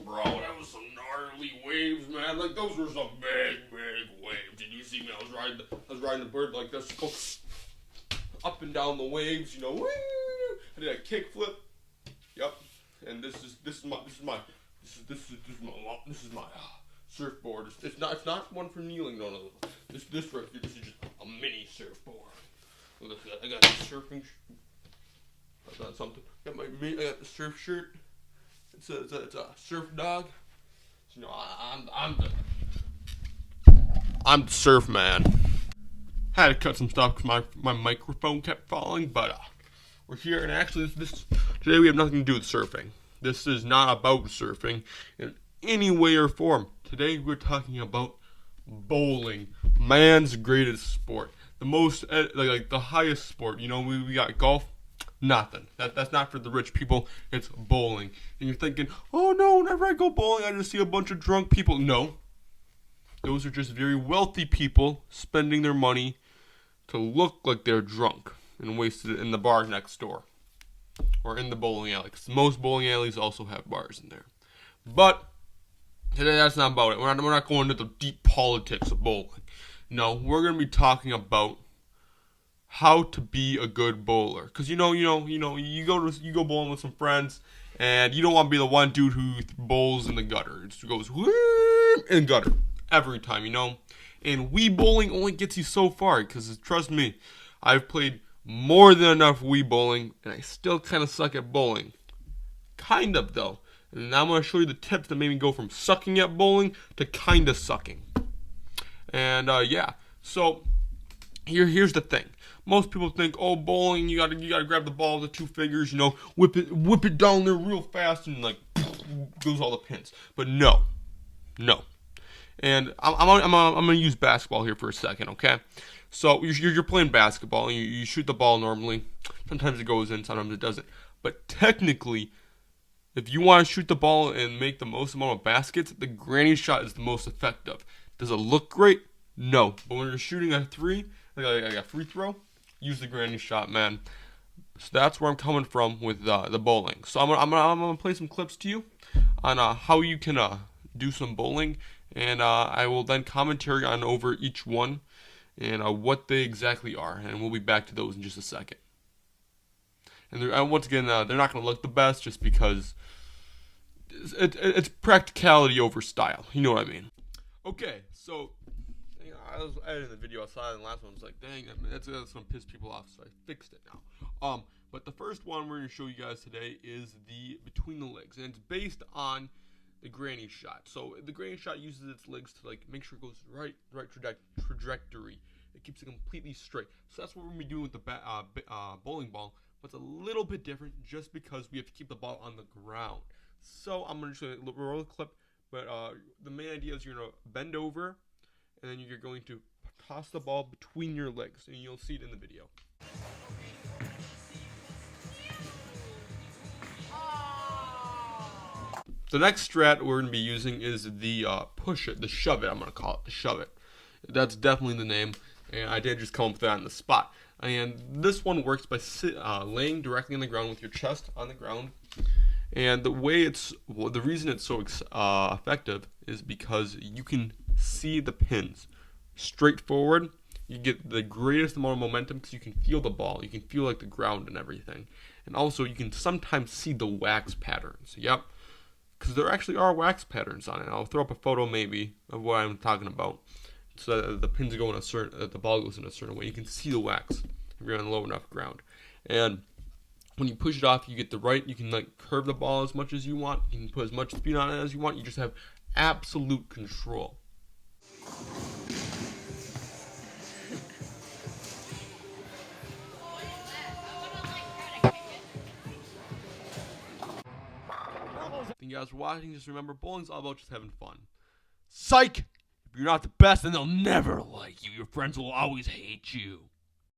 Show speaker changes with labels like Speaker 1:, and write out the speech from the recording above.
Speaker 1: Bro, that was some gnarly waves, man. Like, those were some big waves. Did you see me? I was riding the bird like this, go up and down the waves, you know. Woo! I did a kickflip. Yep. And this is my surfboard. It's not one for kneeling. No. This right here. This is just a mini surfboard. Look at that. I got the surfing. I've done something. I got the surf shirt. It's a surf dog. So, you know, I'm the surf man. Had to cut some stuff because my microphone kept falling, but we're here, and actually today we have nothing to do with surfing. This is not about surfing in any way or form. Today we're talking about bowling, man's greatest sport, the most like the highest sport. You know, we got golf. Nothing. That's not for the rich people. It's bowling. And you're thinking, oh no, whenever I go bowling, I just see a bunch of drunk people. No. Those are just very wealthy people spending their money to look like they're drunk and wasted it in the bar next door. Or in the bowling alley. Because most bowling alleys also have bars in there. But today that's not about it. We're not going into the deep politics of bowling. No, we're going to be talking about how to be a good bowler, because you go bowling with some friends, and you don't want to be the one dude who bowls in the gutter. It just goes in the gutter every time, you know. And Wii bowling only gets you so far, because trust me, I've played more than enough Wii bowling, and I still kind of suck at bowling. Kind of though, and now I'm going to show you the tips that made me go from sucking at bowling to kind of sucking. And yeah, so here's the thing. Most people think, oh, bowling, you gotta grab the ball with the two fingers, you know, whip it down there real fast, and like goes all the pins. But no. And I'm gonna use basketball here for a second, okay? So you're playing basketball, and you shoot the ball normally. Sometimes it goes in, sometimes it doesn't. But technically, if you want to shoot the ball and make the most amount of baskets, the granny shot is the most effective. Does it look great? No. But when you're shooting a three, like a free throw, use the granny shot, man. So that's where I'm coming from with the bowling. So I'm gonna play some clips to you on how you can do some bowling, and I will then commentary on over each one and what they exactly are, and we'll be back to those in just a second. And once again, they're not gonna look the best just because it's practicality over style. You know what I mean? Okay, so I was editing the video outside, and the last one was like, dang, that's going to piss people off, so I fixed it now. But the first one we're going to show you guys today is the between the legs, and it's based on the granny shot. So the granny shot uses its legs to like make sure it goes right trajectory. It keeps it completely straight. So that's what we're going to be doing with the bowling ball, but it's a little bit different just because we have to keep the ball on the ground. So I'm going to show you a roll the clip, but the main idea is you're going to bend over, and then you're going to toss the ball between your legs, and you'll see it in the video. The next strat we're going to be using is the push it, the shove it, I'm going to call it, the shove it. That's definitely the name, and I did just come up with that on the spot. And this one works by laying directly on the ground with your chest on the ground. And the reason it's so effective is because you can see the pins straight forward. You get the greatest amount of momentum because you can feel the ball. You can feel like the ground and everything. And also you can sometimes see the wax patterns. Yep. Because there actually are wax patterns on it. I'll throw up a photo maybe of what I'm talking about. So that the pins go in the ball goes in a certain way. You can see the wax if you're on low enough ground. And when you push it off, you get the right. You can like curve the ball as much as you want. You can put as much speed on it as you want. You just have absolute control. Thank you guys for watching. Just remember, bowling's all about just having fun. Psych! If you're not the best, then they'll never like you. Your friends will always hate you.